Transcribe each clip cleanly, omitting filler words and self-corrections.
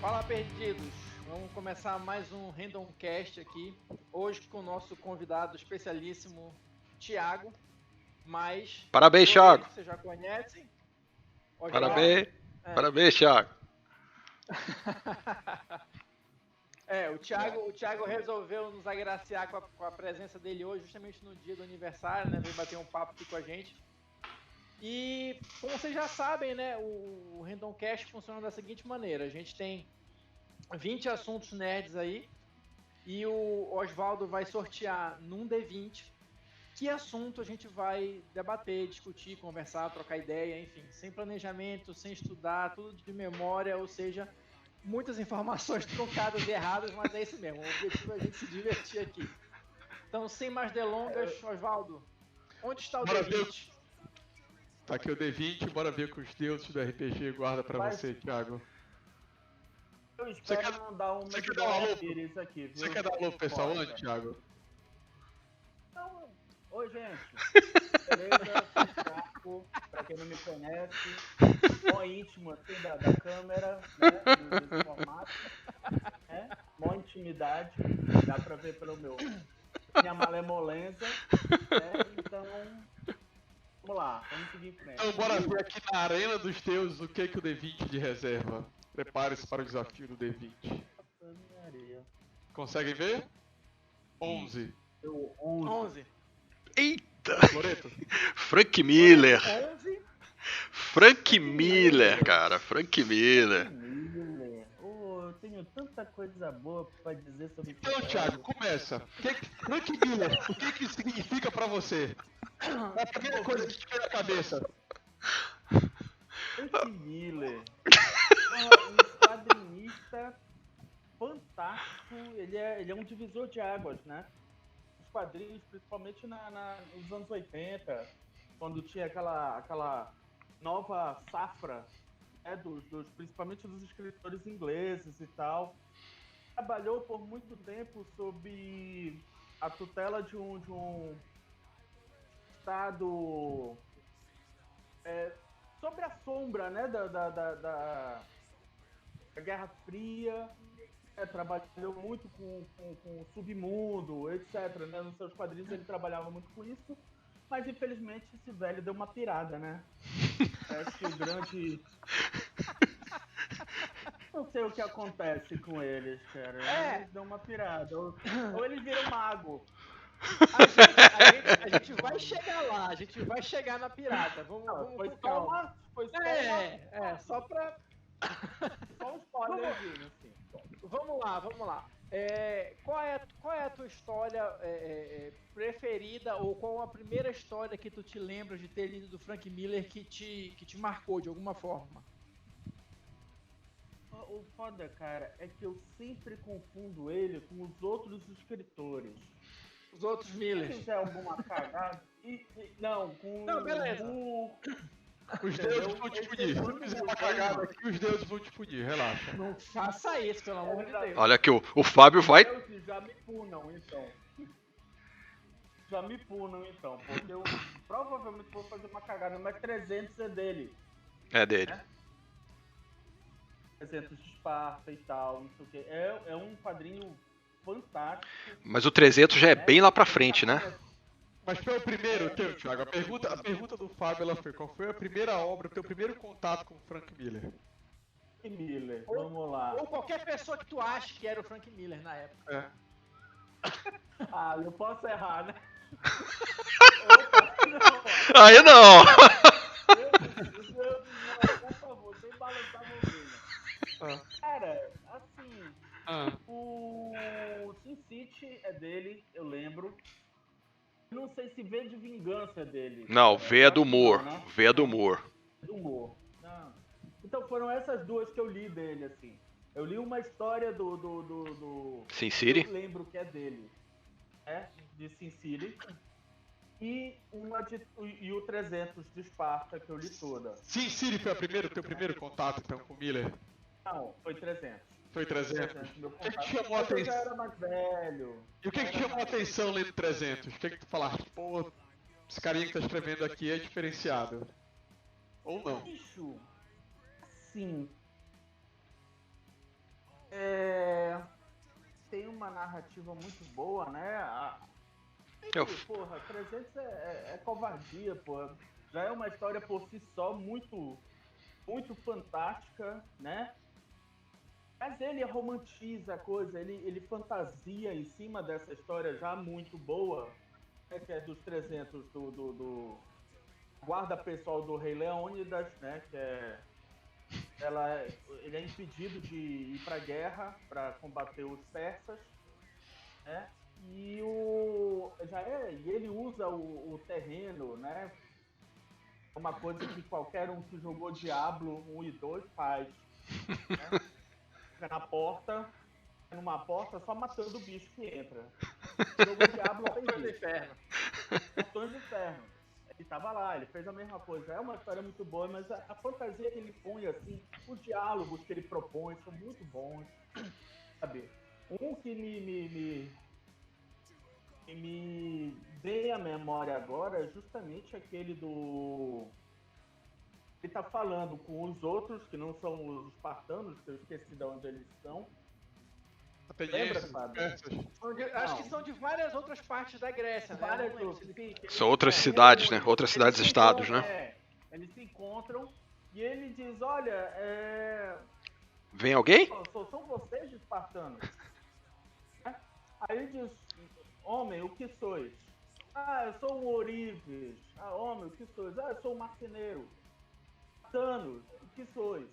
Fala, perdidos! Vamos começar mais um Random Cast aqui. Hoje com o nosso convidado especialíssimo, Thiago. Mas Parabéns, Thiago! Vocês já conhecem? Parabéns, Thiago! O Thiago resolveu nos agraciar com a presença dele hoje, justamente no dia do aniversário, né? Veio bater um papo aqui com a gente. E, como vocês já sabem, né? O Random Cast funciona da seguinte maneira. A gente tem 20 assuntos nerds aí e o Oswaldo vai sortear num D20 que assunto a gente vai debater, discutir, conversar, trocar ideia, enfim, sem planejamento, sem estudar, tudo de memória, ou seja, muitas informações trocadas e erradas, mas é isso mesmo, o objetivo é a gente se divertir aqui. Então, sem mais delongas, Oswaldo, onde está o D20? Tá aqui o D20, bora ver o que os deuses do RPG guarda pra você, Thiago. Eu espero não dar um Você quer dar um alô? Aqui, viu? Você quer dar um alô pro pessoal antes, Thiago? Então, oi gente, beleza? Thiago, pra quem não me conhece, mó íntimo assim da câmera, né? Desse formato, né? Mó intimidade, dá pra ver pelo minha malemolência, né? Então, vamos lá, vamos seguir em frente. Então bora ver aqui na Arena dos Deuses o que o D20 de reserva. Prepare-se para o desafio do D20. Conseguem ver? 11. 11. Eita! Loreto? Frank Miller! 11? Frank Miller, cara, Frank Miller. Eu tenho tanta coisa boa pra dizer sobre isso. Então, Thiago, começa. Frank Miller, o que significa pra você? É a primeira coisa que te vem na cabeça. Frank Miller, um quadrinista fantástico, ele é um divisor de águas, né? Os quadrinhos, principalmente nos anos 80, quando tinha aquela nova safra, né, principalmente dos escritores ingleses e tal. Trabalhou por muito tempo sob a tutela de um estado sobre a sombra, né, da Guerra Fria, trabalhou muito com o submundo, etc. Né? Nos seus quadrinhos ele trabalhava muito com isso, mas infelizmente esse velho deu uma pirada, né? Acho que o grande... Não sei o que acontece com eles, cara. Eles dão uma pirada. Ou eles viram mago. A gente vai chegar lá, a gente vai chegar na pirata. Vamos foi com só calma. Só pra... Só um spoilerzinho, assim. Vamos lá. Qual é a tua história preferida, ou qual a primeira história que tu te lembra de ter lido do Frank Miller que te marcou de alguma forma? O foda, cara, é que eu sempre confundo ele com os outros escritores. Os outros Millers. Se fizer alguma cagada... Não, beleza. Os deuses vão te punir. Se fizer uma cagada aqui, os deuses vão te punir, relaxa. Não faça isso, pelo amor de Deus. Olha que o Fábio vai... Os deuses já me punam, então. Porque eu provavelmente vou fazer uma cagada, mas 300 é dele. É dele. Né? 300 de Esparta e tal, não sei o quê. É um quadrinho fantástico. Mas o 300 já é bem lá pra frente, né? Mas foi o primeiro teu, Thiago. A pergunta do Fábio ela foi: qual foi a primeira obra, o teu primeiro contato com o Frank Miller? Frank Miller, vamos lá. Ou qualquer pessoa que tu ache que era o Frank Miller na época. Eu posso errar, né? Aí não! Por favor, sem balançar a mãozinha. Cara, assim, o Sin City é dele, eu lembro. Não sei se V de Vingança é dele. Não, V é do Moore. Né? V é do Moore. Do Moore. Não. Então foram essas duas que eu li dele, assim. Eu li uma história do Sin City? Eu lembro que é dele. De Sin City. E o 300 de Esparta, que eu li toda. Sin City foi teu primeiro contato então, com o Miller? Não, foi 300. Foi 300. O que te chamou a Eu atenção? já era mais velho. E o que te chamou a atenção lendo 300? O que tu falaste? Pô, esse carinha que tá escrevendo aqui é diferenciado. Ou não? Bicho, assim, Tem uma narrativa muito boa, né? Eu- Porra, 300 é covardia, porra. Já é uma história por si só muito, muito fantástica, né? Mas ele romantiza a coisa, ele fantasia em cima dessa história já muito boa, né, que é dos 300 do guarda pessoal do Rei Leônidas, né? Que ele é impedido de ir para a guerra para combater os persas, né? E ele usa o terreno, né? Uma coisa que qualquer um que jogou Diablo 1 e 2 faz, né? Fica numa porta, só matando o bicho que entra. Jogou Diablo Portões do Inferno. Portões do Inferno. Ele tava lá, ele fez a mesma coisa. É uma história muito boa, mas a fantasia que ele põe, assim, os diálogos que ele propõe são muito bons, sabe? Um que me vem à memória agora é justamente aquele do... Ele tá falando com os outros, que não são os espartanos, que eu esqueci de onde eles estão. Lembra, Fábio? Acho que são de várias outras partes da Grécia, né? Várias Eu não lembro outras. se ele- São outras cidades, né? Outras cidades-estados, né? Eles se encontram e ele diz, olha, Vem alguém? são vocês espartanos? Né? Aí ele diz, homem, o que sois? Ah, eu sou um ourives. Ah, homem, o que sois? Ah, eu sou um marceneiro. Thanos, o que sois?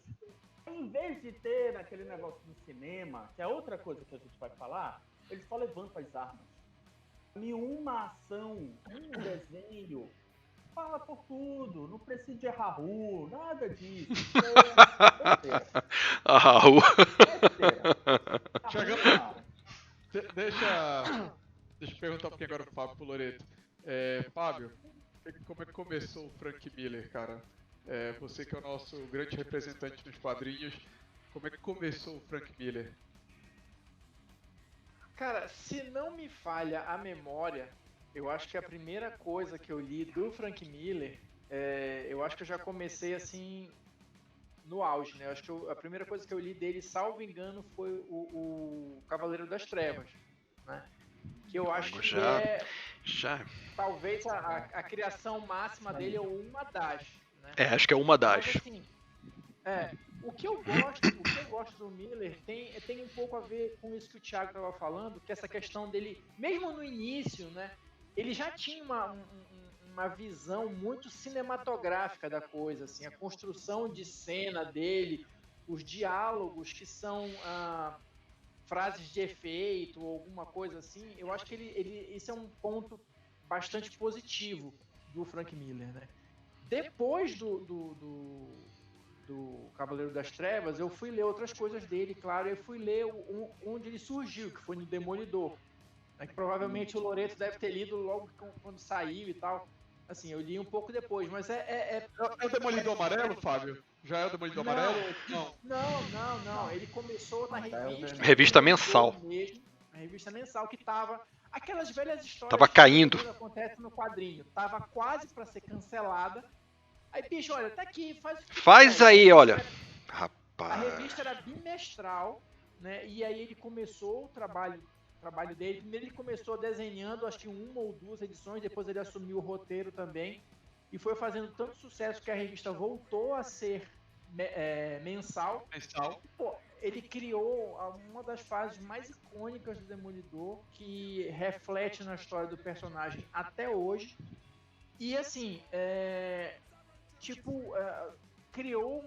Em vez de ter aquele negócio do cinema, que é outra coisa que a gente vai falar, ele só levanta as armas. Nenhuma ação, um desenho, fala por tudo, não precisa de errar, nada disso. É besteira. Ah, Raul. Chegando- Deixa eu perguntar um pouquinho agora pro Fábio, pro Loreto. Fábio, como é que começou o Frank Miller, cara? Você que é o nosso grande representante nos quadrinhos, como é que começou o Frank Miller? Cara, se não me falha a memória, eu acho que a primeira coisa que eu li do Frank Miller, eu acho que eu já comecei assim no auge, né? Eu acho que a primeira coisa que eu li dele, salvo engano, foi o Cavaleiro das Trevas, né? Que eu acho que Já. talvez a criação máxima dele ou uma das, né? Acho que é uma das. Mas, assim, o que eu gosto do Miller tem um pouco a ver com isso que o Thiago estava falando, que essa questão dele, mesmo no início, né, ele já tinha uma visão muito cinematográfica da coisa, assim, a construção de cena dele, os diálogos que são frases de efeito ou alguma coisa assim, eu acho que esse é um ponto bastante positivo do Frank Miller, né? Depois do Cavaleiro das Trevas, eu fui ler outras coisas dele, claro, eu fui ler onde ele surgiu, que foi no Demolidor, né, que provavelmente o Loreto deve ter lido logo quando saiu e tal. Assim, eu li um pouco depois, mas É o Demolidor Amarelo, Fábio? Já é o Demolidor Amarelo? Não. Não. Ele começou na revista. Revista mensal. Mesmo, a revista mensal que tava... Aquelas velhas histórias... Tava caindo. Que acontece no quadrinho. Tava quase pra ser cancelada. Aí, bicho, olha, tá aqui, Faz aí, olha. A Rapaz. revista era bimestral, né? E aí ele começou o trabalho dele. Primeiro ele começou desenhando, acho que uma ou duas edições, depois ele assumiu o roteiro também. E foi fazendo tanto sucesso que a revista voltou a ser mensal. Pô, ele criou uma das fases mais icônicas do Demolidor, que reflete na história do personagem até hoje. E assim, criou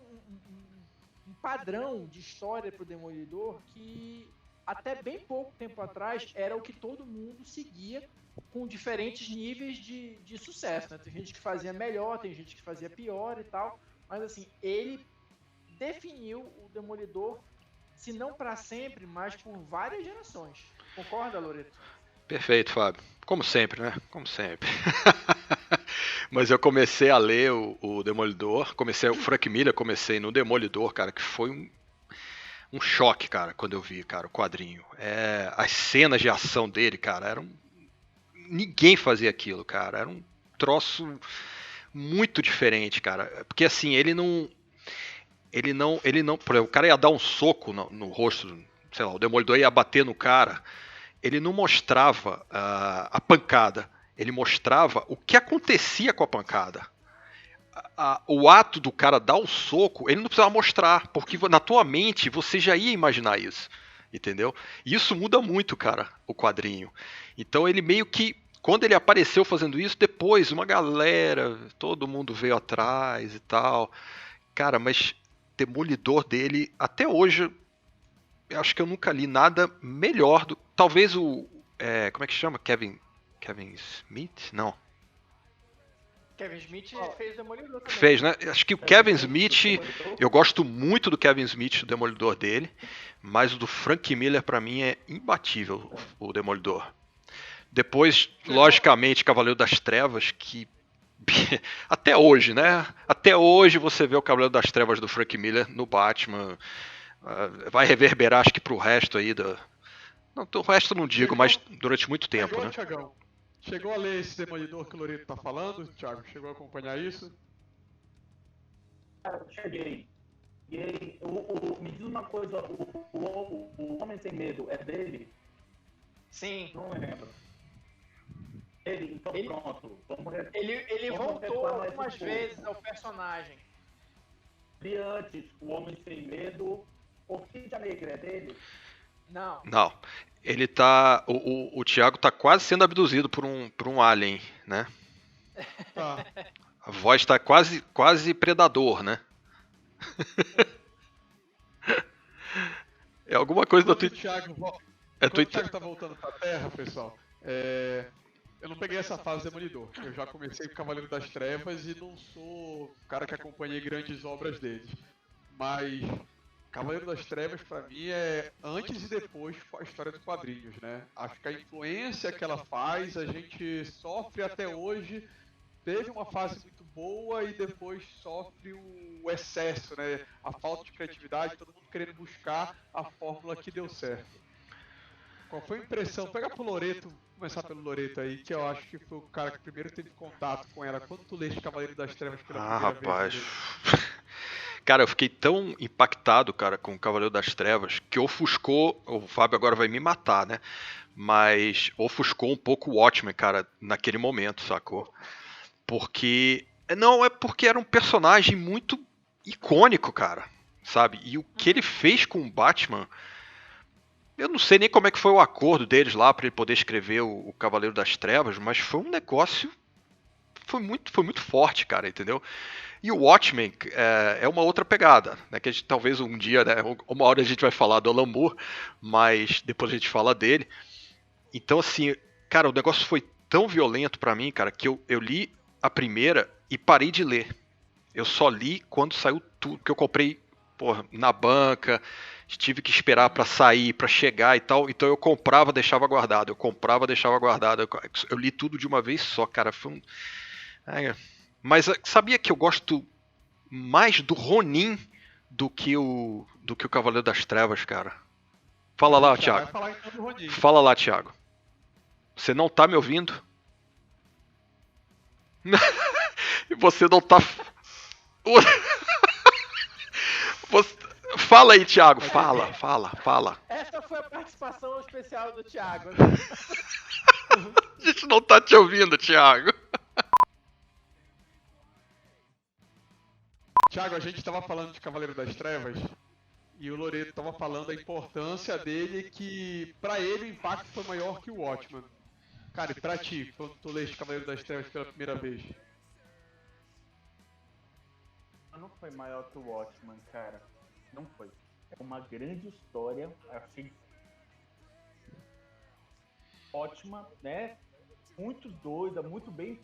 um padrão de história pro Demolidor que até bem pouco tempo atrás era o que todo mundo seguia, com diferentes níveis de sucesso, né? Tem gente que fazia melhor, tem gente que fazia pior e tal, mas assim, ele definiu o Demolidor, se não para sempre, mas por várias gerações. Concorda, Loreto? Perfeito, Fábio. Como sempre, né? Como sempre. Mas eu comecei a ler o Demolidor, o Frank Miller, comecei no Demolidor, cara, que foi um choque, cara, quando eu vi, cara, o quadrinho. As cenas de ação dele, cara, ninguém fazia aquilo, cara. Era um troço muito diferente, cara. Porque assim, ele não, por exemplo, o cara ia dar um soco no rosto sei lá, o Demolidor ia bater no cara, ele não mostrava a pancada, ele mostrava o que acontecia com a pancada. O ato do cara dar o soco, ele não precisava mostrar, porque na tua mente você já ia imaginar isso, entendeu? E isso muda muito, cara, o quadrinho. Então ele meio que, quando ele apareceu fazendo isso, depois uma galera, todo mundo veio atrás e tal. Cara, mas Demolidor dele, até hoje, eu acho que eu nunca li nada melhor. Talvez como é que chama? Kevin Smith? Não. Kevin Smith fez Demolidor também. Fez, né? Acho que o Kevin Smith, eu gosto muito do Kevin Smith, o Demolidor dele, mas o do Frank Miller pra mim é imbatível, o Demolidor. Depois, logicamente, Cavaleiro das Trevas, que até hoje, né? Até hoje você vê o Cavaleiro das Trevas do Frank Miller no Batman. Vai reverberar, acho que pro resto aí Não, o resto eu não digo, mas durante muito tempo, né? Thiagão, chegou a ler esse Demolidor que o Loreto tá falando, Thiago? Chegou a acompanhar isso? Cara, cheguei. E aí, me diz uma coisa, o Homem Sem Medo é dele? Sim. Não lembro. Então pronto. Ele voltou algumas vezes ao personagem. E antes, o Homem Sem Medo, Orquídea Negra é dele? Não. Não. Ele tá. O Thiago tá quase sendo abduzido por um alien, né? Tá. A voz tá quase predador, né? É alguma coisa da tua. O Thiago tá voltando pra Terra, pessoal, eu não peguei essa fase Demolidor. Eu já comecei com Cavaleiro das Trevas e não sou o cara que acompanhei grandes obras deles. Mas Cavaleiro das Trevas, pra mim, é antes e depois a história dos quadrinhos, né? Acho que a influência que ela faz, a gente sofre até hoje. Teve uma fase muito boa e depois sofre o excesso, né? A falta de criatividade, todo mundo querendo buscar a fórmula que deu certo. Qual foi a impressão? Pega pro Loreto, começar pelo Loreto aí, que eu acho que foi o cara que primeiro teve contato com ela. Quando tu leste Cavaleiro das Trevas pela primeira rapaz. vez? Cara, eu fiquei tão impactado, cara, com o Cavaleiro das Trevas, que ofuscou, o Fábio agora vai me matar, né? Mas ofuscou um pouco o Watchmen, cara, naquele momento, sacou? Porque, não, é porque era um personagem muito icônico, cara, sabe? E o que ele fez com o Batman, eu não sei nem como é que foi o acordo deles lá pra ele poder escrever o Cavaleiro das Trevas, mas foi um negócio, foi muito forte, cara, entendeu? E o Watchmen é uma outra pegada, né? Que a gente, talvez um dia, né? Uma hora a gente vai falar do Alan Moore, mas depois a gente fala dele. Então, assim, cara, o negócio foi tão violento pra mim, cara, que eu li a primeira e parei de ler. Eu só li quando saiu tudo, porque eu comprei, porra, na banca, tive que esperar pra sair, pra chegar e tal. Então eu comprava, deixava guardado. Eu li tudo de uma vez só, cara. Foi um... Mas sabia que eu gosto mais do Ronin do que o Cavaleiro das Trevas, cara? Fala lá, Thiago. Fala lá, Thiago. Você não tá me ouvindo? Você não tá... Fala aí, Thiago. Fala. Essa foi a participação especial do Thiago. Né? A gente não tá te ouvindo, Thiago. Thiago, a gente tava falando de Cavaleiro das Trevas e o Loreto tava falando da importância dele, que pra ele o impacto foi maior que o Watchmen. Cara, e pra ti, quando tu leste Cavaleiro das Trevas pela primeira vez? Não foi maior que o Watchmen, cara. Não foi. É uma grande história. Achei ótima, né? Muito doida, muito bem.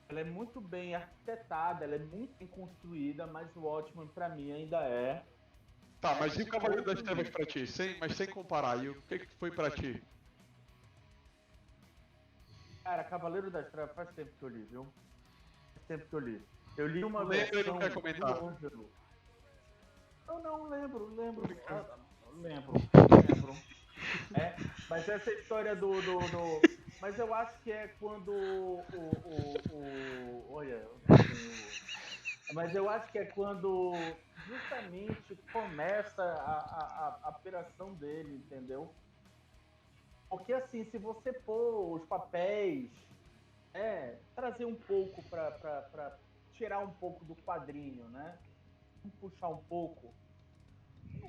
Ela é muito bem arquitetada, ela é muito bem construída, mas o Watchmen pra mim ainda é. Tá, mas e o Cavaleiro das Trevas pra ti? Mas sem comparar, e o que foi pra ti? Cara, Cavaleiro das Trevas faz tempo que eu li, viu? Faz tempo que eu li. Eu li uma Lembra versão... e não quer comentar? Eu não lembro. Mas essa história do... Mas eu acho que é quando olha... Mas eu acho que é quando justamente começa a operação dele, entendeu? Porque assim, se você pôr os papéis, trazer um pouco para tirar um pouco do quadrinho, né? Puxar um pouco.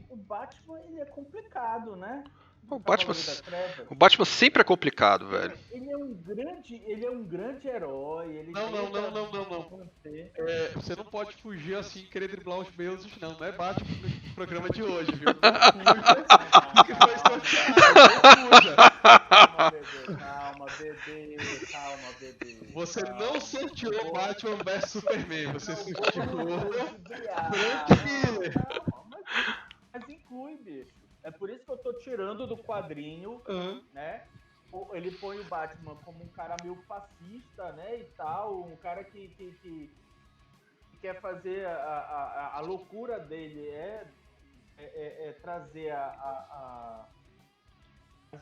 O Batman, ele é complicado, né? O Batman, Cavaleiro das Trevas. o Batman sempre é complicado, velho. Ele é um grande herói. Ele Não. manter. Você não pode fugir assim e querer driblar os deuses, não. Não é Batman no programa de hoje, viu? Não fuja. Que foi sorteado, não fuja. Calma, bebê. Você calma. não sorteou Batman vs Superman, você sorteou Frank Frank Miller. Mas inclui, bicho. É por isso que eu tô tirando do quadrinho, né? Ele põe o Batman como um cara meio fascista, né? E tal, um cara que quer fazer a loucura dele é trazer a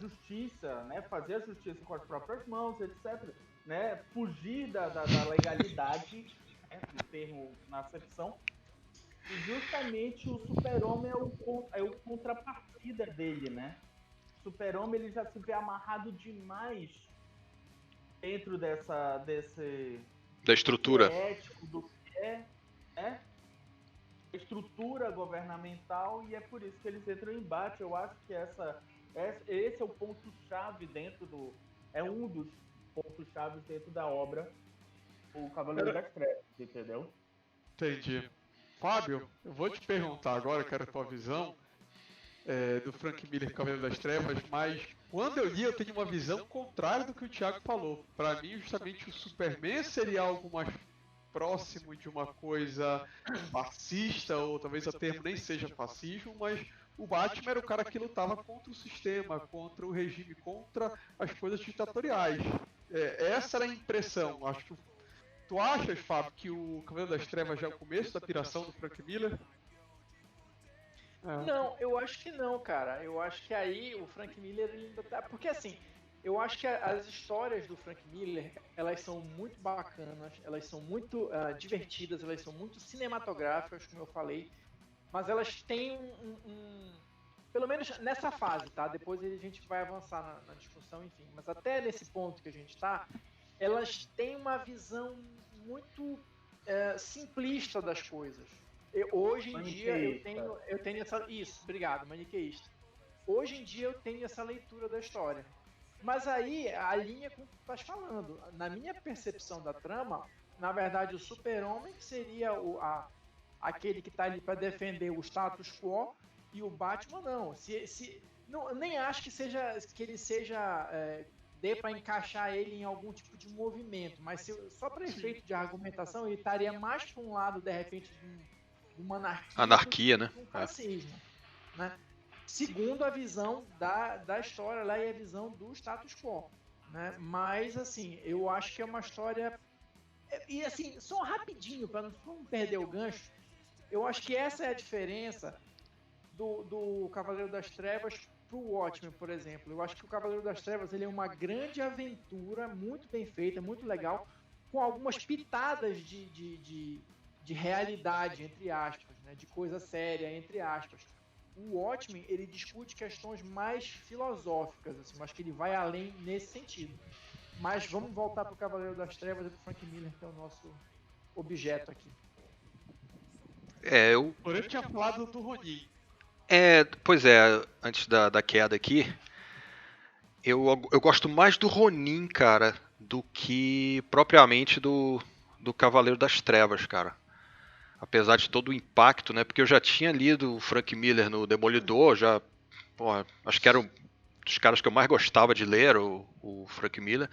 justiça, né? Fazer a justiça com as próprias mãos, etc. Né? Fugir da legalidade, né? No termo, na acepção. E justamente o Super-Homem é o contrapartida dele, né? O Super-Homem ele já se vê amarrado demais dentro da estrutura. ético do que né? Estrutura governamental, e é por isso que eles entram em embate. Eu acho que esse é o ponto-chave é um dos pontos-chave dentro da obra, o Cavaleiro das Trevas, entendeu? Entendi. Fábio, eu vou te perguntar agora, quero a tua visão do Frank Miller Cavaleiro das Trevas, mas quando eu li eu tenho uma visão contrária do que o Thiago falou. Para mim, justamente o Superman seria algo mais próximo de uma coisa fascista, ou talvez o termo nem seja fascismo, mas o Batman era o cara que lutava contra o sistema, contra o regime, contra as coisas ditatoriais. Essa era a impressão. Acho que tu achas, Fábio, que o Cavaleiro das Trevas já é o começo da piração do Frank Miller? Não, eu acho que não, cara. Eu acho que aí o Frank Miller ainda tá... Porque assim, eu acho que as histórias do Frank Miller, elas são muito bacanas, elas são muito divertidas, elas são muito cinematográficas, como eu falei, mas elas têm pelo menos nessa fase, tá? Depois a gente vai avançar na discussão, enfim. Mas até nesse ponto que a gente tá, elas têm uma visão muito simplista das coisas. Hoje em dia eu tenho essa... Isso, obrigado, maniqueísta. Hoje em dia eu tenho essa leitura da história. Mas aí, a linha com o que tu estás falando, na minha percepção da trama, na verdade o Super-Homem seria aquele que está ali para defender o status quo, e o Batman não. Não, nem acho que ele seja dê para encaixar ele em algum tipo de movimento, mas só para efeito de argumentação ele estaria mais para um lado, de repente, de uma anarquia, né? Um fascismo, né? Segundo a visão da história lá e a visão do status quo, né? Mas assim, eu acho que é uma história, e assim, só rapidinho para não perder o gancho, eu acho que essa é a diferença do Cavaleiro das Trevas pro Watchmen, por exemplo. Eu acho que o Cavaleiro das Trevas ele é uma grande aventura, muito bem feita, muito legal, com algumas pitadas de realidade, entre aspas, né? De coisa séria, entre aspas. O Watchmen, ele discute questões mais filosóficas, assim, mas que ele vai além nesse sentido. Mas vamos voltar para o Cavaleiro das Trevas e para o Frank Miller, que é o nosso objeto aqui. Porém, eu tinha falado do Ronin. Pois é, antes da queda aqui, eu gosto mais do Ronin, cara, do que propriamente do Cavaleiro das Trevas, cara. Apesar de todo o impacto, né? Porque eu já tinha lido o Frank Miller no Demolidor, acho que era um dos caras que eu mais gostava de ler, o Frank Miller.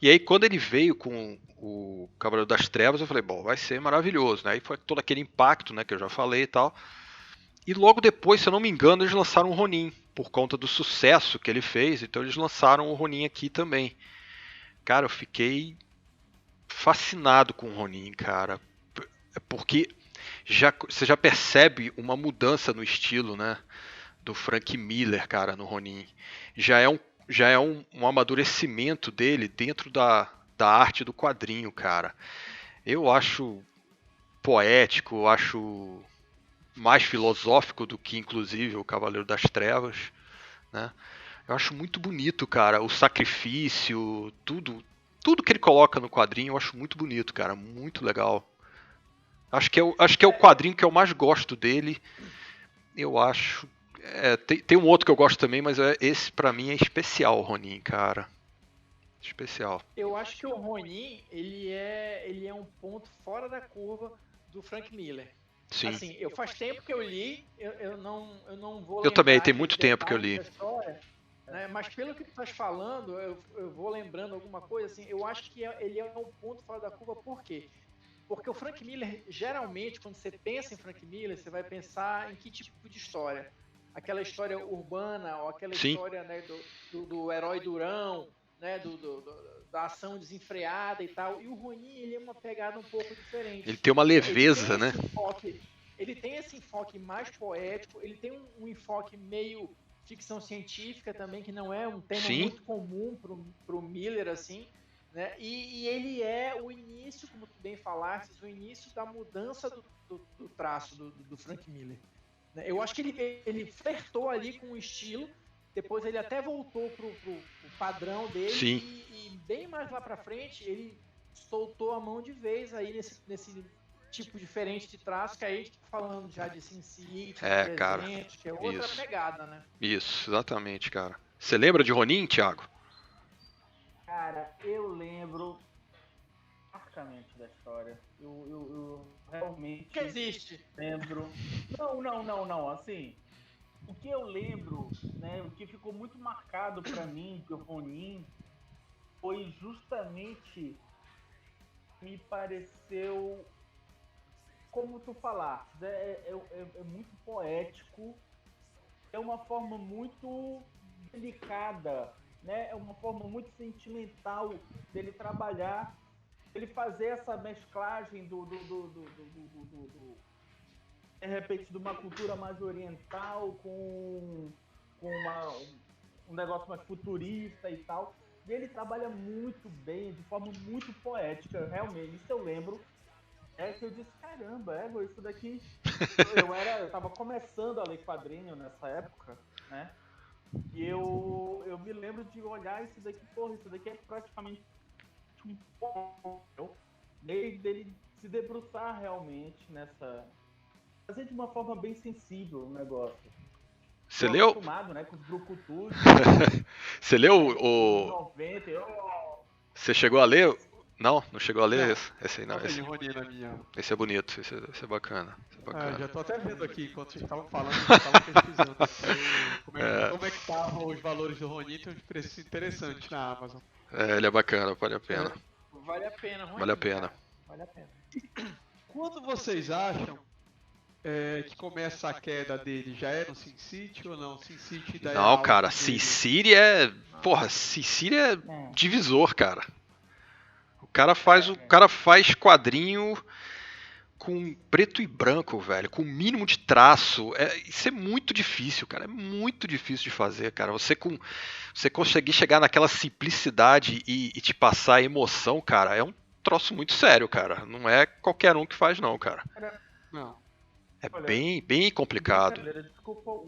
E aí, quando ele veio com o Cavaleiro das Trevas, eu falei, bom, vai ser maravilhoso, né? Aí foi todo aquele impacto, né, que eu já falei e tal. E logo depois, se eu não me engano, eles lançaram o Ronin, por conta do sucesso que ele fez, então eles lançaram o Ronin aqui também. Cara, eu fiquei fascinado com o Ronin, cara. Porque você já percebe uma mudança no estilo, né, do Frank Miller, cara, no Ronin. Já é um amadurecimento dele dentro da arte do quadrinho, cara. Eu acho poético, eu acho mais filosófico do que, inclusive, o Cavaleiro das Trevas, né? Eu acho muito bonito, cara, o sacrifício, tudo que ele coloca no quadrinho eu acho muito bonito, cara, muito legal. Acho que é o quadrinho que eu mais gosto dele. Eu acho. Tem um outro que eu gosto também, mas esse pra mim é especial, Ronin, cara. Especial. Eu acho que o Ronin, ele é um ponto fora da curva do Frank Miller. Sim. Assim, faz tempo que eu li, eu não vou Eu também, lembrar tem de muito tempo que eu li. detalhes da história, né? Mas pelo que tu estás falando, eu vou lembrando alguma coisa, assim, eu acho que ele é um ponto fora da curva, por quê? Porque o Frank Miller, geralmente, quando você pensa em Frank Miller, você vai pensar em que tipo de história? Aquela história urbana, ou aquela Sim. história, né, do herói durão, né, da ação desenfreada e tal. E o Ronin, ele é uma pegada um pouco diferente. Ele tem uma leveza, né? Ele tem esse enfoque mais poético, ele tem um enfoque meio ficção científica também, que não é um tema Sim. muito comum pro Miller, assim, né? E ele é o início, como tu bem falaste, o início da mudança do traço do Frank Miller. Né? Eu acho que ele flertou ali com o estilo, depois ele até voltou pro padrão dele. Sim. E bem mais lá pra frente, ele soltou a mão de vez aí nesse tipo diferente de traço, que aí a gente tá falando já de Sin City, cara, que é outra pegada, né? Isso, exatamente, cara. Você lembra de Ronin, Thiago? Cara, eu lembro marcamente da história. Eu realmente Que existe. lembro. Não. Assim, o que eu lembro, né, o que ficou muito marcado pra mim do Ronin foi justamente, me pareceu, como tu falaste, é muito poético, é uma forma muito delicada, né? É uma forma muito sentimental dele trabalhar, ele fazer essa mesclagem de repente, de uma cultura mais oriental com um negócio mais futurista e tal. E ele trabalha muito bem, de forma muito poética, realmente. Isso eu lembro. É que eu disse, caramba, isso daqui... Eu tava começando a ler quadrinho nessa época, né? E eu me lembro de olhar isso daqui, isso daqui é praticamente um pouco... Dele se debruçar realmente nessa... Fazer de uma forma bem sensível o negócio. Você leu? Acostumado, né, com os brucutus. Você leu o... 90, Você chegou a ler? Não chegou a ler Não. Esse aí não. Tem Ronin na minha. Esse é bonito, esse é bacana. Já tô até vendo aqui, enquanto vocês estavam falando, eu tava pesquisando aqui como é que estavam os valores do Ronin, tem uns preços interessantes na Amazon. Ele é bacana, vale a pena. Vale a pena, Ronin, Vale a pena. cara. Vale a pena. Quando vocês acham que começa a queda dele, já é no Sin City ou não? Sin City ainda é Não, alto cara, dele? Sin City é... Porra, Sin City é divisor, cara. O cara faz quadrinho com preto e branco, velho, com o mínimo de traço. Isso é muito difícil, cara. É muito difícil de fazer, cara. Você conseguir chegar naquela simplicidade e te passar a emoção, cara, é um troço muito sério, cara. Não é qualquer um que faz, não, cara. Não. É bem complicado. Desculpa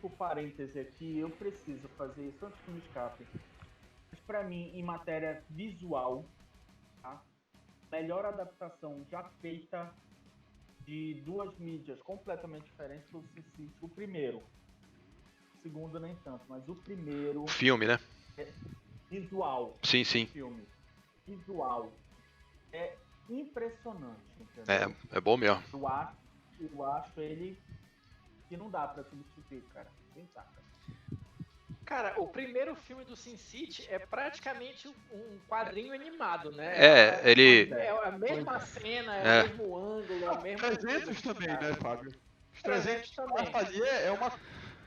o parêntese aqui, eu preciso fazer isso antes que me escape. Mas pra mim, em matéria visual, tá? Melhor adaptação já feita de duas mídias completamente diferentes do Sin City. O primeiro. O segundo nem tanto, mas o primeiro... O filme, né? Visual. Sim. Filme. Visual. É impressionante, entendeu? É bom mesmo. Eu acho ele que não dá pra substituir, cara. Quem sabe? Cara, o primeiro filme do Sin City é praticamente um quadrinho animado, né? Ele... É a mesma cena, é o mesmo ângulo, é o mesmo... 300 também, né, Fábio? Os 300 também. ali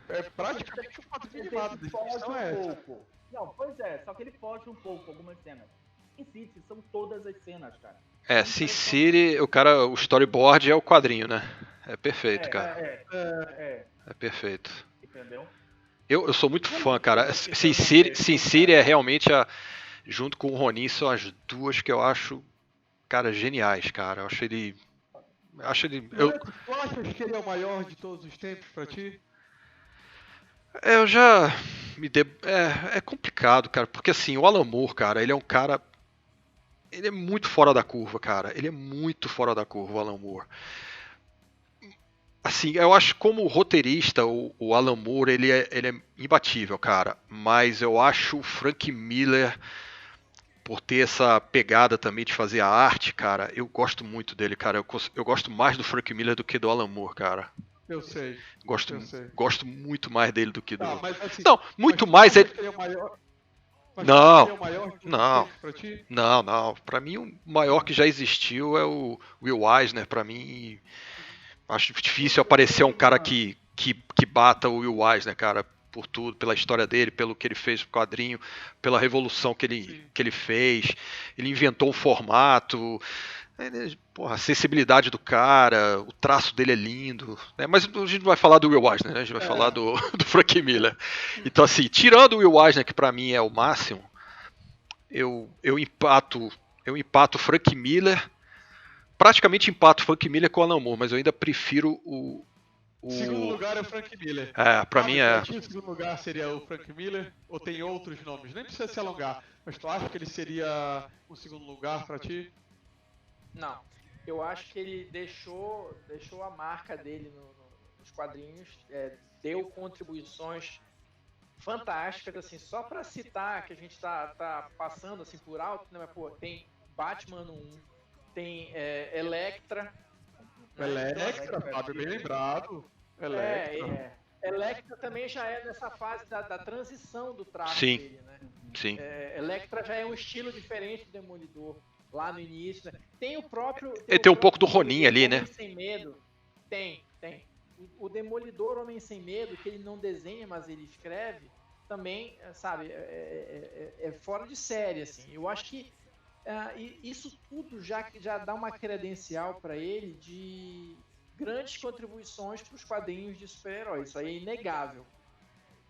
é praticamente um quadrinho animado. Ele foge um pouco. Não, pois é, só que ele foge um pouco algumas cenas. Sin City são todas as cenas, cara. Sin City, o storyboard é o quadrinho, né? É perfeito, cara. É perfeito. Entendeu? Eu sou muito fã, cara. Sin City é realmente, junto com o Ronin, são as duas que eu acho, cara, geniais, cara. Eu acho ele Acho ele. Tu achas que ele é o maior de todos os tempos pra ti? Eu já é complicado, cara, porque assim, o Alan Moore, cara, ele é um cara. Ele é muito fora da curva, cara. Ele é muito fora da curva, o Alan Moore. Assim, eu acho que como roteirista, o Alan Moore, ele é imbatível, cara. Mas eu acho o Frank Miller, por ter essa pegada também de fazer a arte, cara, eu gosto muito dele, cara. Eu gosto mais do Frank Miller do que do Alan Moore, cara. Eu sei. Gosto, Eu sei. gosto muito mais dele do que do. Tá, mas assim, Não, muito mas mais tu acha ele. que ele é o maior? Mas tu Não, acha que ele é o maior de todos os não. tempos pra ti? Não. Pra mim, o maior que já existiu é o Will Eisner. Pra mim, acho difícil aparecer um cara que bata o Will Eisner, cara, por tudo, pela história dele, pelo que ele fez no quadrinho, pela revolução que ele fez. Ele inventou um formato. Porra, a sensibilidade do cara, o traço dele é lindo, né? Mas a gente não vai falar do Will Eisner, né? A gente vai falar do Frank Miller. Então, assim, tirando o Will Eisner, que pra mim é o máximo, eu empato o Frank Miller, praticamente empato o Frank Miller com o Alan Moore, mas eu ainda prefiro o Segundo lugar é o Frank Miller. pra mim é. Pra ti, o segundo lugar seria o Frank Miller? Ou tem outros nomes? Nem precisa se alongar, mas tu acha que ele seria o segundo lugar pra ti? Não. Eu acho que ele deixou a marca dele nos quadrinhos, deu contribuições fantásticas, assim, só pra citar que a gente tá passando assim por alto, né? Mas, pô, tem Batman no 1, tem Elektra. Electra, Fábio, bem lembrado. Electra. Electra também já é nessa fase da transição do traço Sim. dele, né? Sim. Electra já é um estilo diferente do Demolidor lá no início, né? Tem o próprio. Ele tem um pouco do Ronin ali, né? Homem Sem Medo. Tem. O Demolidor Homem Sem Medo, que ele não desenha, mas ele escreve, também, sabe, é fora de série, assim. Eu acho que isso tudo já dá uma credencial para ele de grandes contribuições para os quadrinhos de super-heróis. Isso aí é inegável.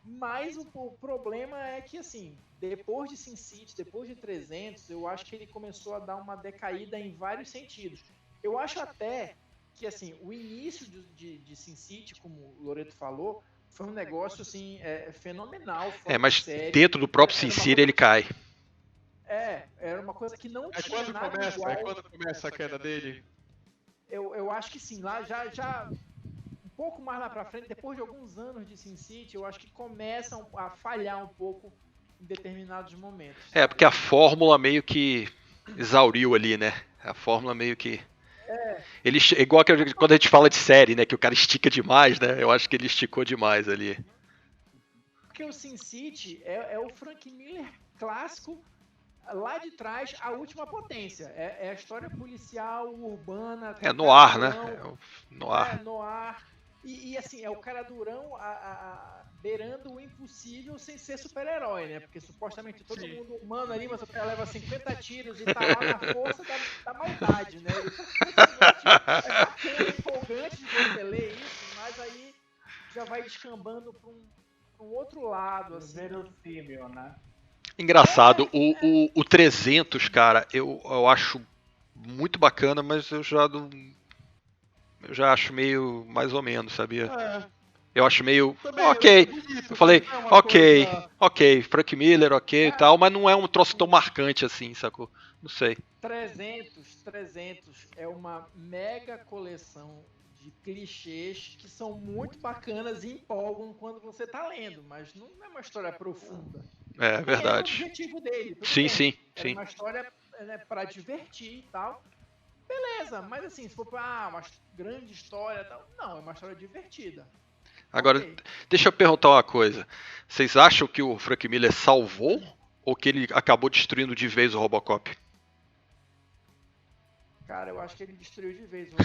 Mas o problema é que, assim, depois de Sin City, depois de 300, eu acho que ele começou a dar uma decaída em vários sentidos. Eu acho até que, assim, o início de Sin City, como o Loreto falou, foi um negócio, assim, fenomenal. Mas dentro do próprio Sin City ele cai. Era uma coisa que não É tinha quando nada começa, igual. é quando começa a queda dele. Eu acho que sim, lá já um pouco mais lá pra frente, depois de alguns anos de Sin City, eu acho que começam a falhar um pouco em determinados momentos. Porque a fórmula meio que exauriu ali, né? A fórmula meio que... Ele, igual que quando a gente fala de série, né? Que o cara estica demais, né? Eu acho que ele esticou demais ali. Porque o Sin City é o Frank Miller clássico, lá de trás, a última potência. É a história policial, urbana. No ar, né? No ar. No ar. E assim, é o cara durão beirando o impossível sem ser super-herói, né? Porque supostamente todo mundo humano ali, mas o cara leva 50 tiros e tá lá na força da maldade, né? É bacana, empolgante de você ler isso, mas aí já vai descambando pra um outro lado, assim. Verossímil, né? Engraçado, o 300, cara, eu acho muito bacana, mas eu já acho meio mais ou menos, sabia? Eu acho meio ok. Eu falei, ok, Frank Miller, ok e tal, mas não é um troço tão marcante assim, sacou? Não sei. 300 é uma mega coleção de clichês que são muito bacanas e empolgam quando você tá lendo, mas não é uma história profunda. É verdade. É o objetivo dele. Sim. É uma história pra divertir e tal. Beleza, mas assim, se for pra uma grande história e tal, não, é uma história divertida. Agora, deixa eu perguntar uma coisa. Vocês acham que o Frank Miller salvou ou que ele acabou destruindo de vez o Robocop? Cara, eu acho que ele destruiu de vez o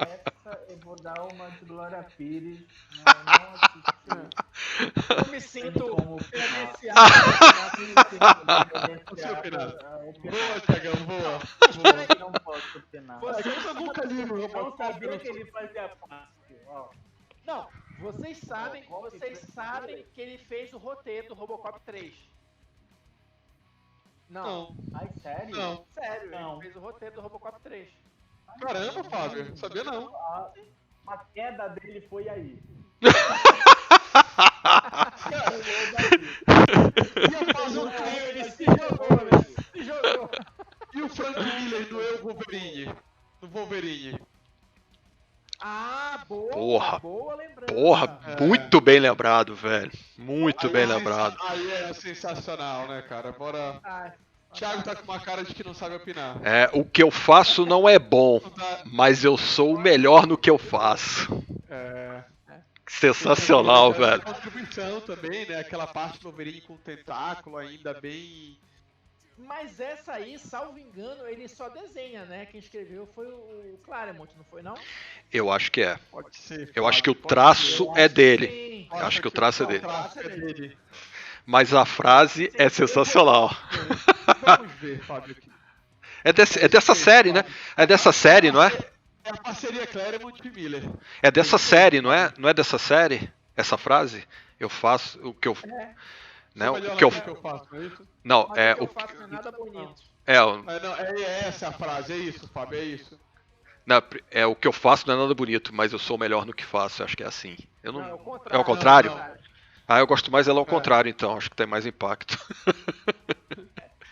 Essa eu vou dar uma de Glória Pires, né? Eu não assisti. Eu me sinto credenciado. Boa, Thiagão, boa. Não posso opinar. Eu nunca li o Eu não Robocop. sabia que ele fazia parte. Não, vocês sabem que ele fez o roteiro do Robocop 3. Não. Ai, sério? Não. Sério, Não. ele fez o roteiro do Robocop 3. Caramba, Fábio, não sabia não. A queda dele foi aí. Ia fazer um treino, ele se jogou. E o Frank Miller do Eu Wolverine? Do Wolverine. Ah, boa, Porra. boa lembrança. Porra, muito bem lembrado, velho. Muito Aí bem é lembrado. Aí é sensacional, né, cara? Bora. Ah, Thiago tá com uma cara de que não sabe opinar. O que eu faço não é bom, mas eu sou o melhor no que eu faço. É. Sensacional, Tem velho. contribuição também, né? Aquela parte do Wolverine com o tentáculo ainda bem. mas essa aí, salvo engano, ele só desenha, né? Quem escreveu foi o Claremont, não foi não? Eu acho que é. Pode ser. Eu acho que o pode traço ser. é dele. Sim. Eu acho que o traço é dele. O traço é dele. Mas a frase é sensacional. Vamos ver, Fábio. É dessa série, né? É dessa série, não é? É a parceria Claremont e Miller. É dessa série, não é? Não é dessa série? Essa frase? Eu faço o que eu. Né? O que eu. que eu faço, não é isso? Não, Mas é o que o. eu faço não é nada bonito. Não, é essa a frase, é isso, Fábio, é isso. Não, o que eu faço não é nada bonito, mas eu sou o melhor no que faço. Eu acho que é assim. Eu não. Não, é o contrário. É ao contrário? Não. Ah, eu gosto mais dela ao contrário, então. Acho que tem mais impacto.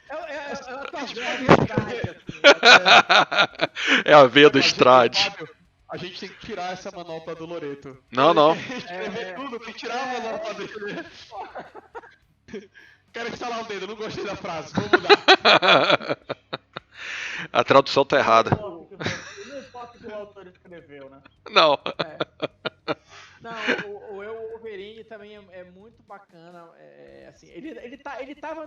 Ela tá vendo É a veia do Mas, Strade. Fábio, a gente tem que tirar essa manopla do Loreto. Não. Escrever tudo, tem que tirar a manopla dele. Quero instalar o dedo, não gostei da frase, vou mudar. A tradução tá errada. Não importa o que o autor escreveu, né? Não. Não, o El Wolverine também é muito bacana. Assim, ele tava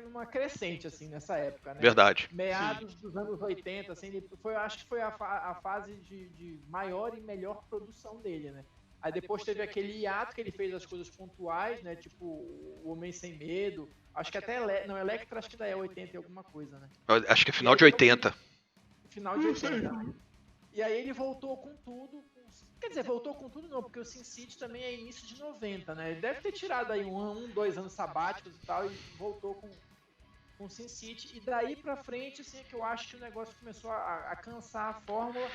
numa crescente assim nessa época, né? Verdade. Meados dos anos 80, assim, acho que foi a fase de maior e melhor produção dele, né? Aí depois teve aquele hiato que ele fez as coisas pontuais, né? Tipo o Homem Sem Medo. Acho que até Electra acho que ainda é 80 e alguma coisa, né? Acho que é final de 80. Final de 80. E aí ele voltou com tudo. Quer dizer, voltou com tudo não, porque o Sin City também é início de 90, né? Ele deve ter tirado aí 2 anos sabáticos e tal, e voltou com o Sin City. E daí pra frente, assim, é que eu acho que o negócio começou a cansar a fórmula.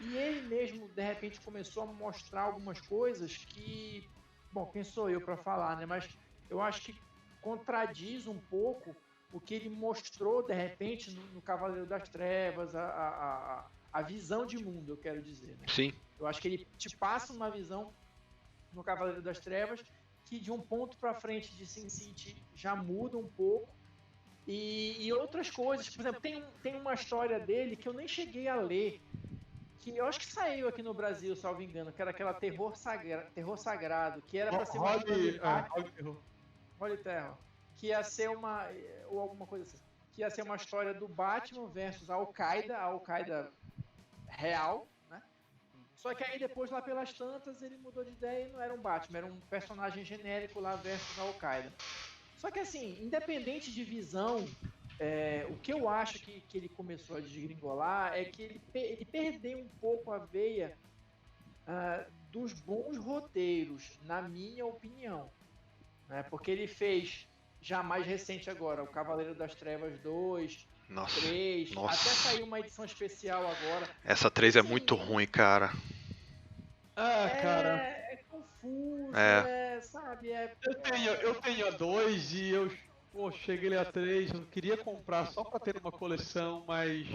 E ele mesmo, de repente, começou a mostrar algumas coisas que... Bom, quem sou eu pra falar, né? Mas eu acho que contradiz um pouco o que ele mostrou, de repente, no Cavaleiro das Trevas, a visão de mundo, eu quero dizer, né? Sim. Eu acho que ele te passa uma visão no Cavaleiro das Trevas que de um ponto pra frente de Sin City já muda um pouco. E outras coisas, por exemplo, tem uma história dele que eu nem cheguei a ler, que eu acho que saiu aqui no Brasil, salvo engano, que era aquela Terror Sagrado, que era pra ser uma Holy Terror, que ia ser ou alguma coisa assim, que ia ser uma história do Batman versus a Al-Qaeda real, né? Só que aí depois, lá pelas tantas, ele mudou de ideia e não era um Batman, era um personagem genérico lá versus a Al-Qaeda. Só que assim, independente de visão, o que eu acho que ele começou a desgringolar é que ele perdeu um pouco a veia dos bons roteiros, na minha opinião. Né? Porque ele fez, já mais recente agora, o Cavaleiro das Trevas 2, Nossa. 3, Nossa. até saiu uma edição especial agora. Essa 3 é muito ruim, cara. Cara. É confuso, sabe? Eu tenho a 2 e eu cheguei a 3, eu queria comprar só pra ter uma coleção, mas...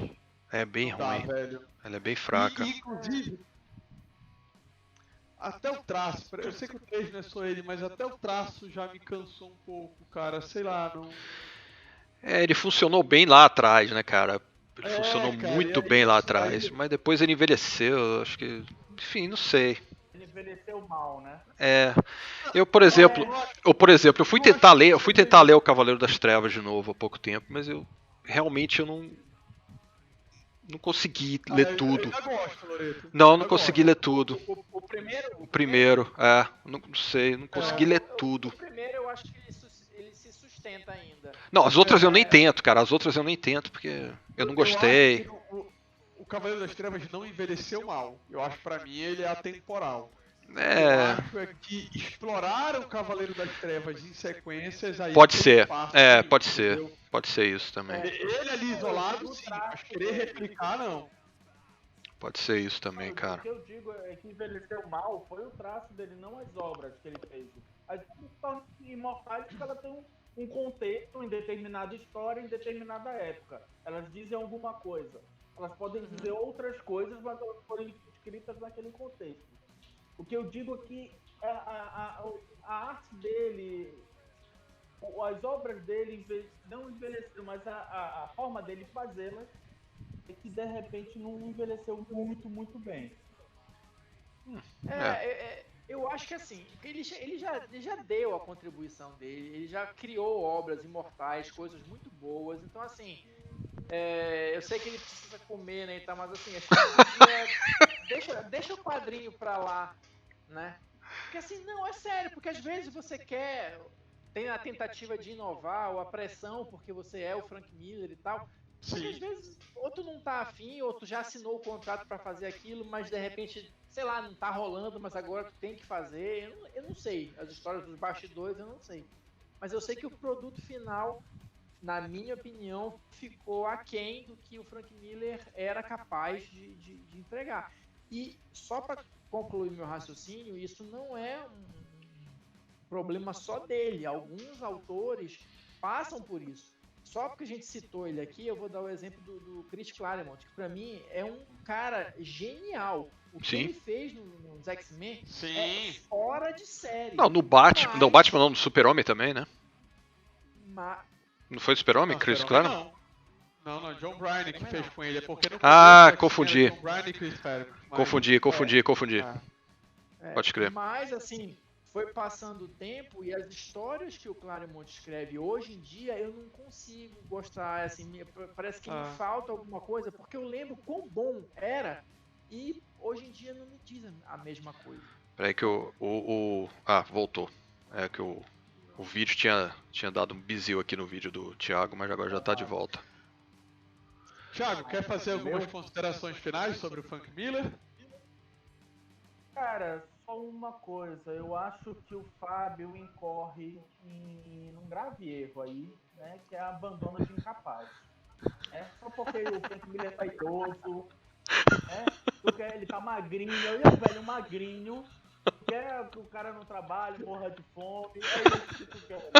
É bem ruim. Velho. Ela é bem fraca. E, inclusive, até o traço, eu sei que o 3 não é só ele, mas até o traço já me cansou um pouco, cara, sei lá, não... Ele funcionou bem lá atrás, né, cara? Ele funcionou cara, muito bem lá atrás, mas depois ele envelheceu, acho que... Enfim, não sei. Ele envelheceu mal, né? Eu, por exemplo, eu fui tentar ler o Cavaleiro das Trevas de novo há pouco tempo, mas eu realmente não consegui ler tudo. Eu ainda gosto, Loreto. Não consegui ler tudo. O primeiro, não sei, não consegui ler tudo. O primeiro eu acho que ele se sustenta ainda. Não, as outras eu nem tento, cara. As outras eu nem tento, porque eu não gostei. O Cavaleiro das Trevas não envelheceu mal. Eu acho que pra mim ele é atemporal. Eu acho que explorar o Cavaleiro das Trevas em sequências aí... Pode ser, pode ser. Pode ser isso também. Ele ali isolado, sim, mas querer replicar, não. Pode ser isso também, O cara. que eu digo é que envelheceu mal foi o traço dele, não as obras que ele fez. As obras são imortais porque ela tem um contexto em determinada história, em determinada época. Elas dizem alguma coisa. Elas podem dizer outras coisas, mas elas foram escritas naquele contexto. O que eu digo é que a arte dele, as obras dele não envelheceram, mas a forma dele fazê-las é que de repente não envelheceu muito, muito bem. Eu acho que assim, ele já deu a contribuição dele, ele já criou obras imortais, coisas muito boas, então assim, eu sei que ele precisa comer, né, mas assim, acho que deixa o quadrinho pra lá, né? Porque assim, não, é sério, porque às vezes você tem a tentativa de inovar, ou a pressão, porque você é o Frank Miller e tal, porque às vezes outro não tá afim, outro já assinou o contrato para fazer aquilo, mas de repente, sei lá, não tá rolando, mas agora tu tem que fazer. Eu não sei, as histórias dos bastidores eu não sei. Mas eu sei que o produto final, na minha opinião, ficou aquém do que o Frank Miller era capaz de entregar. E só para concluir meu raciocínio, isso não é um problema só dele. Alguns autores passam por isso. Só porque a gente citou ele aqui, eu vou dar o exemplo do Chris Claremont, que pra mim é um cara genial. O que ele fez nos X-Men é fora de série. Não, no Batman, não, no Super-Homem também, né? Não foi o Super-Homem, Chris Claremont? Não, John Byrne que fez com ele, é porque no confundi. John Byrne e Chris Claremont. Confundi. Pode crer. Mas, assim, foi passando o tempo e as histórias que o Claremont escreve hoje em dia eu não consigo gostar, assim, parece que me falta alguma coisa, porque eu lembro quão bom era e hoje em dia não me diz a mesma coisa. Peraí que voltou. É que o vídeo tinha dado um bizil aqui no vídeo do Thiago, mas agora já tá de volta. Thiago, quer fazer algumas considerações finais sobre o Frank Miller? Cara, só uma coisa, eu acho que o Fábio incorre em um grave erro aí, né, que é abandono de incapaz. Só porque o Frank Miller tá idoso, porque ele tá magrinho, olha o velho magrinho, quer que o cara não trabalhe, morra de fome, é isso que tu quer.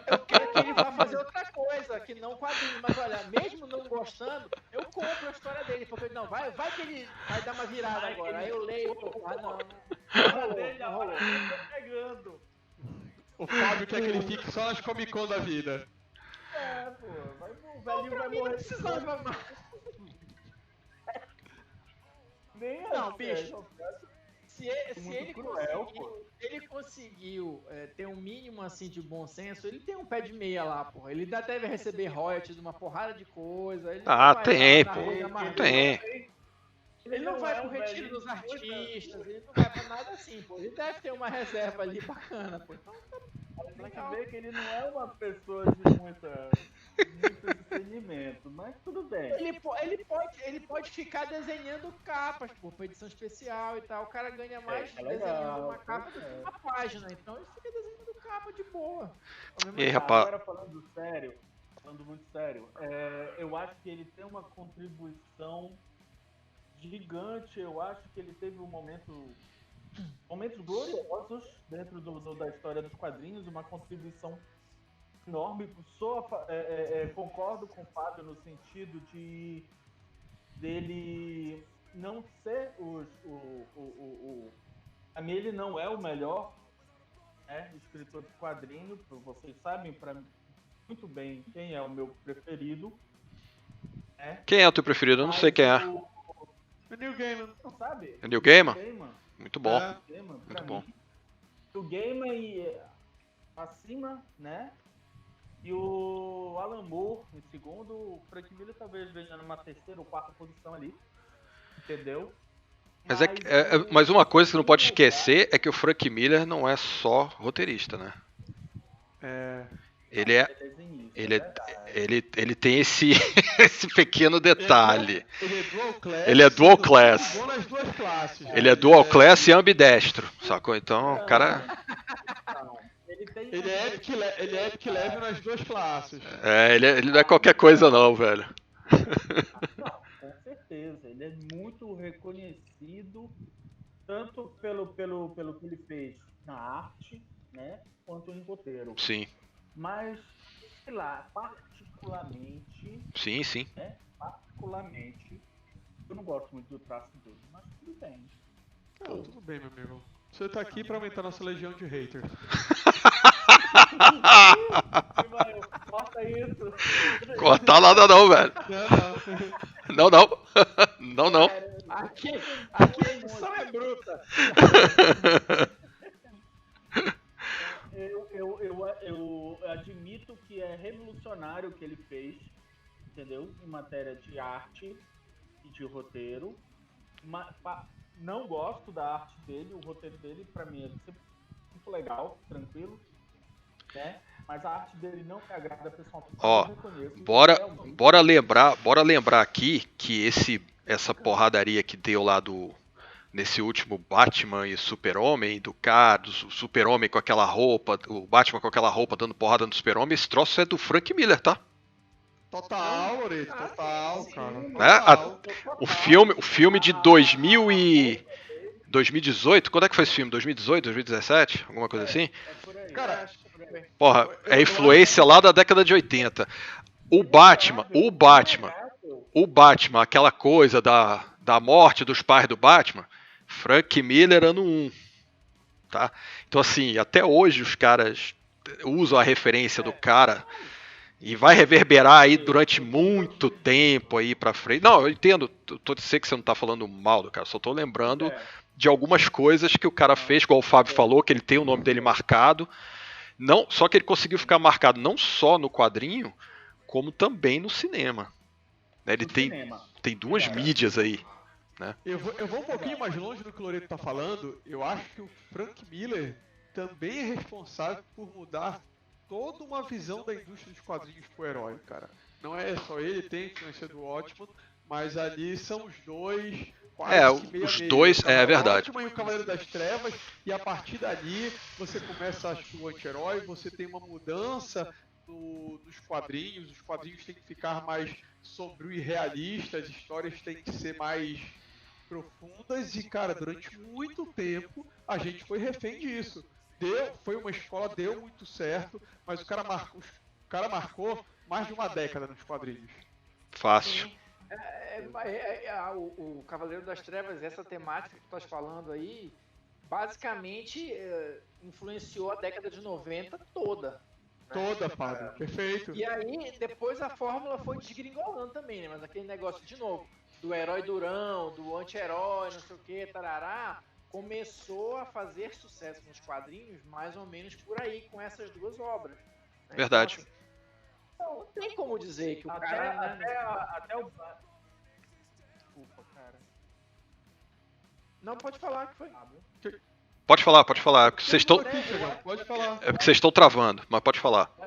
Eu quero que ele vá fazer outra coisa, que não quadrinho, mas olha, mesmo não gostando, eu compro a história dele, porque não, vai que ele vai dar uma virada agora, aí eu leio, não rolou. Pegando. O Fábio quer que ele fique só nas Comic Con da vida. O velhinho vai morrer. Precisava mais. Não, bicho. Se ele conseguiu ter um mínimo assim de bom senso, ele tem um pé de meia lá, porra. Ele ainda deve receber royalties de uma porrada de coisa. Ele tem. Ele não vai pro retiro dos artistas, ele não vai pra nada assim, pô. Ele deve ter uma reserva ali bacana, pô. Então, tem que ver que ele não é uma pessoa de muito discernimento, mas tudo bem. Ele pode ficar desenhando capas, pô, pra edição especial e tal. O cara ganha mais desenhando uma capa do que uma página, então ele fica desenhando capa de boa. E aí, rapaz? Agora falando muito sério, eu acho que ele tem uma contribuição gigante. Eu acho que ele teve momentos gloriosos dentro da história dos quadrinhos, uma contribuição enorme. Concordo com o Fábio no sentido de dele não ser a mim ele não é o melhor escritor de quadrinho, vocês sabem muito bem quem é o meu preferido. Quem é o teu preferido? Eu não sei quem é. O Neil Gaiman. Não sabe? O Neil Gaiman? Muito bom. Muito bom. O Gaiman acima, né? E o Alan Moore em segundo, o Frank Miller talvez venha numa terceira ou quarta posição ali. Entendeu? Mas uma coisa que não pode esquecer é que o Frank Miller não é só roteirista, né? Ele tem esse pequeno detalhe. Ele é dual class. Ele é dual class e ambidestro, sacou? Então, o cara... Ele é Epic Level nas duas classes. Ele não é qualquer coisa não, velho. Não, com certeza. certeza. Ele é muito reconhecido, tanto pelo que ele fez na arte, né? Quanto em roteiro. Sim, Mas, sei lá, particularmente, sim. eu não gosto muito do traço dele, mas tudo bem. Não, tudo bem, meu amigo. Você tá aqui pra aumentar nossa legião de haters. Corta isso. Cortar nada não, velho. Não. Não. Aqui a edição é bruta. Eu admito que é revolucionário o que ele fez, entendeu? Em matéria de arte e de roteiro. Não gosto da arte dele, o roteiro dele pra mim é sempre muito legal, tranquilo, né? Mas a arte dele não me agrada pessoalmente. Ó, eu reconheço, realmente. bora lembrar aqui que essa porradaria que deu lá nesse último Batman e Super-Homem, do Super-Homem com aquela roupa, o Batman com aquela roupa dando porrada no Super-Homem, esse troço é do Frank Miller, tá? Total, Loreto, total, sim, cara. Né? Total. O filme de 2018, quando é que foi esse filme? 2018, 2017? Alguma coisa assim? É por aí. Cara, Acho que por aí. Porra, é influência lá da década de 80. O Batman, aquela coisa da morte dos pais do Batman, Frank Miller ano 1. Tá? Então assim, até hoje os caras usam a referência do cara e vai reverberar aí durante muito tempo aí pra frente. Não, eu entendo, tô dizendo que você não tá falando mal do cara, só tô lembrando de algumas coisas que o cara fez, igual o Fábio falou, que ele tem o nome dele marcado. Não, só que ele conseguiu ficar marcado não só no quadrinho, como também no cinema. Né, ele tem duas mídias aí. Né? Eu vou um pouquinho mais longe do que o Loreto tá falando. Eu acho que o Frank Miller também é responsável por mudar toda uma visão da indústria dos quadrinhos pro herói, cara. Não é só ele, tem influência do Watchmen, mas ali são os dois quase que meio a os meio. dois, é verdade. O Watchmen e o Cavaleiro das Trevas, e a partir dali você começa a assistir o anti-herói, você tem uma mudança nos quadrinhos, os quadrinhos têm que ficar mais sombrio e realistas, as histórias têm que ser mais profundas e, cara, durante muito tempo a gente foi refém disso. Foi uma escola, deu muito certo, mas o cara marcou mais de uma década nos quadrinhos. Fácil. O Cavaleiro das Trevas, essa temática que tu estás falando aí, basicamente influenciou a década de 90 toda. Toda, Fábio, perfeito. E aí, depois a fórmula foi desgringolando também, né? Mas aquele negócio, de novo, do herói durão, do anti-herói, não sei o que, tarará, começou a fazer sucesso nos quadrinhos mais ou menos por aí, com essas duas obras. Né? Verdade. Então, não tem como dizer que o cara... Até o... Desculpa, cara. Não, pode falar que foi. Pode falar. É porque vocês estão. Pode falar. É porque vocês estão travando, mas pode falar. Eu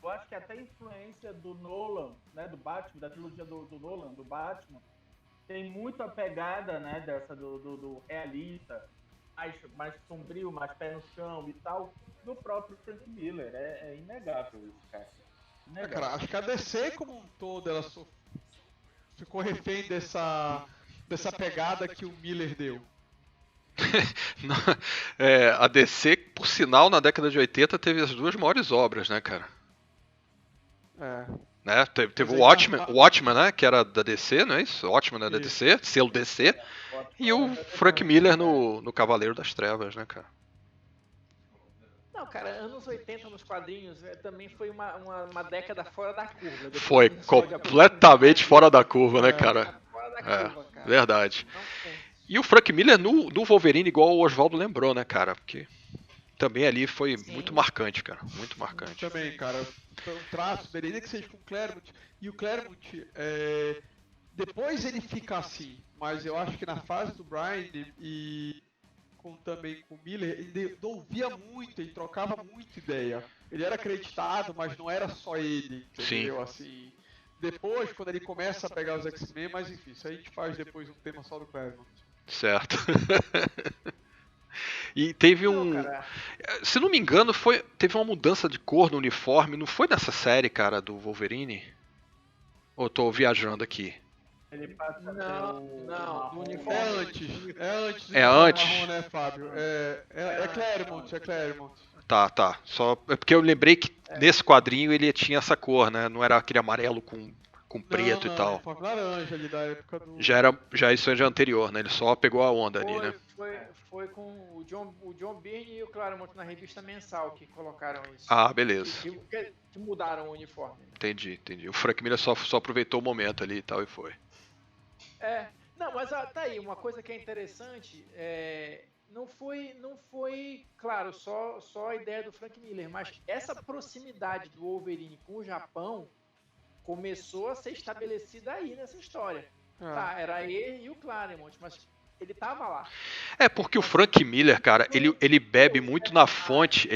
acho que até a influência do Nolan, né, do Batman, da trilogia do Nolan, do Batman, tem muita pegada, né, dessa do realista, mais sombrio, mais pé no chão e tal, do próprio Frank Miller. É inegável isso, cara. Cara, acho que a DC como um todo, ela ficou refém dessa pegada que o Miller deu. A DC, por sinal, na década de 80 teve as duas maiores obras, né, cara? Né? Teve o Watchmen, né, que era da DC, não é isso? O Watchmen da DC, selo DC, e o Frank Miller no Cavaleiro das Trevas, né, cara? Não, cara, anos 80 nos quadrinhos também foi uma década fora da curva. Foi completamente fora da curva, né, cara? Fora da curva, cara. Verdade. E o Frank Miller no Wolverine, igual o Oswaldo lembrou, né, cara? Porque também ali foi muito marcante, cara. Muito marcante. Também, cara. Foi um traço dele, ainda que seja com o Claremont. E o Claremont, depois ele fica assim. Mas eu acho que na fase do Brian e também com o Miller, ele ouvia muito, ele trocava muita ideia. Ele era acreditado, mas não era só ele, entendeu? Sim. Assim, depois, quando ele começa a pegar os X-Men, mas enfim, isso aí a gente faz depois um tema só do Claremont. Certo. E teve se não me engano, teve uma mudança de cor no uniforme, não foi nessa série, cara, do Wolverine? Ou eu tô viajando aqui? Ele passa a Não, ter o não, marrom. do uniforme. É antes. É do antes? Marrom, né, Fábio? É Claremont, é Claremont. Tá. Só é porque eu lembrei que nesse quadrinho ele tinha essa cor, né? Não era aquele amarelo com preto Não, e tal. Fábio laranja ali da época do... Já isso é de anterior, né? Ele só pegou a onda ali, né? Foi com o John Byrne e o Claremont na revista mensal que colocaram isso. Ah, beleza. Que mudaram o uniforme. Entendi. O Frank Miller só aproveitou o momento ali e tal e foi. Não, mas tá aí, uma coisa que é interessante, não foi, claro, só a ideia do Frank Miller, mas essa proximidade do Wolverine com o Japão começou a ser estabelecida aí nessa história. Tá, era ele e o Claremont, mas ele tava lá. É porque o Frank Miller, cara, ele bebe muito na fonte,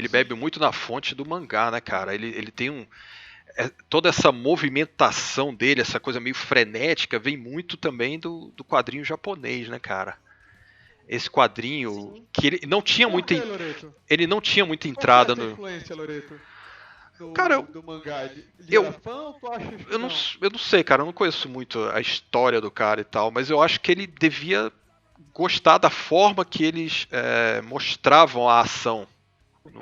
do mangá, né, cara? Ele tem toda essa movimentação dele, essa coisa meio frenética, vem muito também do quadrinho japonês, né, cara? Esse quadrinho que ele não tinha muita, ele não tinha muita entrada no. Influência, Loreto? Do mangá, ele era fã ou tu acha que eu não sei, cara, eu não conheço muito a história do cara e tal, mas eu acho que ele devia gostar da forma que eles mostravam a ação.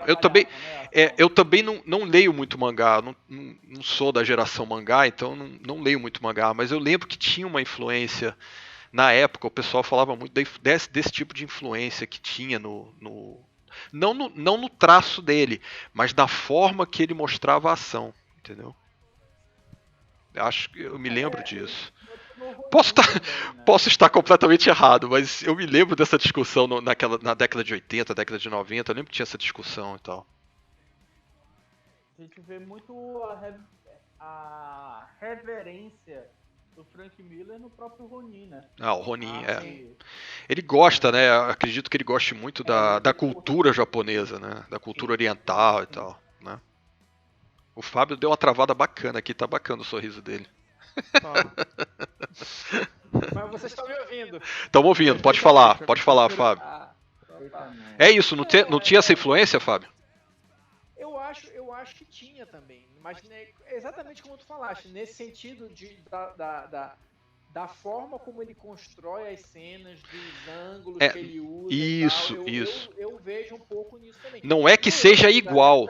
Eu também não leio muito mangá, não sou da geração mangá, então não leio muito mangá, mas eu lembro que tinha uma influência. Na época, o pessoal falava muito desse tipo de influência que tinha não no traço dele, mas na forma que ele mostrava a ação, entendeu? Eu me lembro disso. Posso estar completamente errado, mas eu me lembro dessa discussão na década de 80, década de 90, eu lembro que tinha essa discussão e tal. A gente vê muito a reverência do Frank Miller no próprio Ronin, né? O Ronin, Ele gosta, né? Acredito que ele goste muito da cultura japonesa, né? Da cultura oriental e tal, né? O Fábio deu uma travada bacana aqui, tá bacana o sorriso dele. Mas vocês estão me ouvindo? Estamos ouvindo, pode falar, Fábio. É isso, não tinha essa influência, Fábio? Eu acho que tinha também, mas exatamente como tu falaste, nesse sentido da forma como ele constrói as cenas, dos ângulos que ele usa. Isso. Eu vejo um pouco nisso também. Não é que seja igual,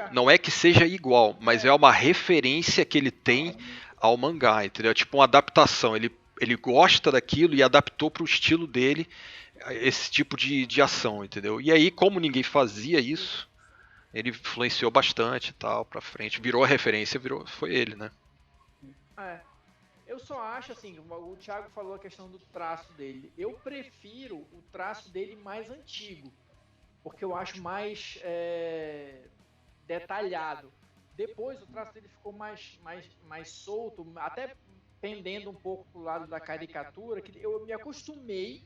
mas é uma referência que ele tem ao mangá, entendeu? Tipo uma adaptação, ele gosta daquilo e adaptou pro estilo dele esse tipo de ação, entendeu? E aí, como ninguém fazia isso, ele influenciou bastante e tal, pra frente. Virou a referência, foi ele, né? Eu só acho, assim, o Thiago falou a questão do traço dele. Eu prefiro o traço dele mais antigo, porque eu acho mais detalhado. Depois o traço dele ficou mais solto, até pendendo um pouco pro lado da caricatura, que eu me acostumei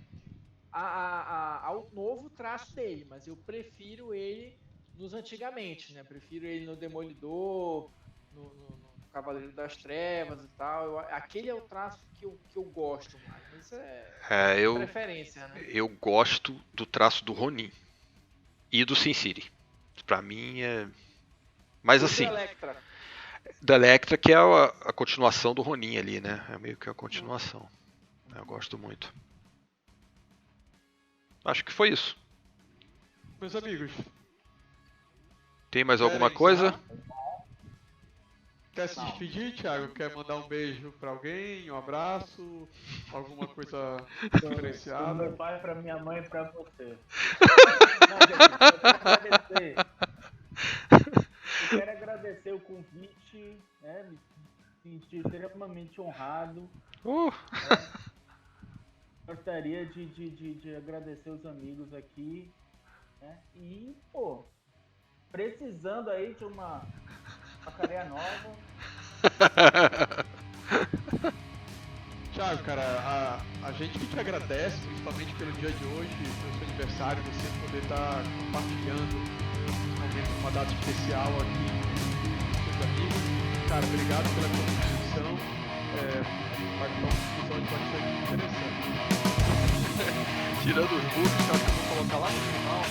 ao novo traço dele, mas eu prefiro ele nos antigamente, né? Prefiro ele no Demolidor, no Cavaleiro das Trevas e tal. Aquele é o traço que eu gosto mais. Isso é preferência, né? Eu gosto do traço do Ronin e do Sin City. Pra mim é... Mas assim... Da Elektra, que é a continuação do Ronin ali, né? É meio que a continuação. Eu gosto muito. Acho que foi isso. Meus amigos. Tem mais alguma coisa? Quer se despedir, Thiago? Quer mandar um beijo pra alguém? Um abraço? Alguma coisa diferenciada? Do meu pai pra minha mãe e pra você. Não, gente, eu quero agradecer o convite, né? Me senti extremamente honrado. Gostaria de agradecer os amigos aqui, né? E, precisando aí de uma careia nova. Thiago, cara, a gente que te agradece, principalmente pelo dia de hoje, pelo seu aniversário, você poder estar compartilhando um momento, uma data especial aqui com seus amigos. Cara, obrigado pela contribuição. Vai ficar um episódio bastante interessante. Tirando os burros, que eu acho que eu vou colocar lá no final.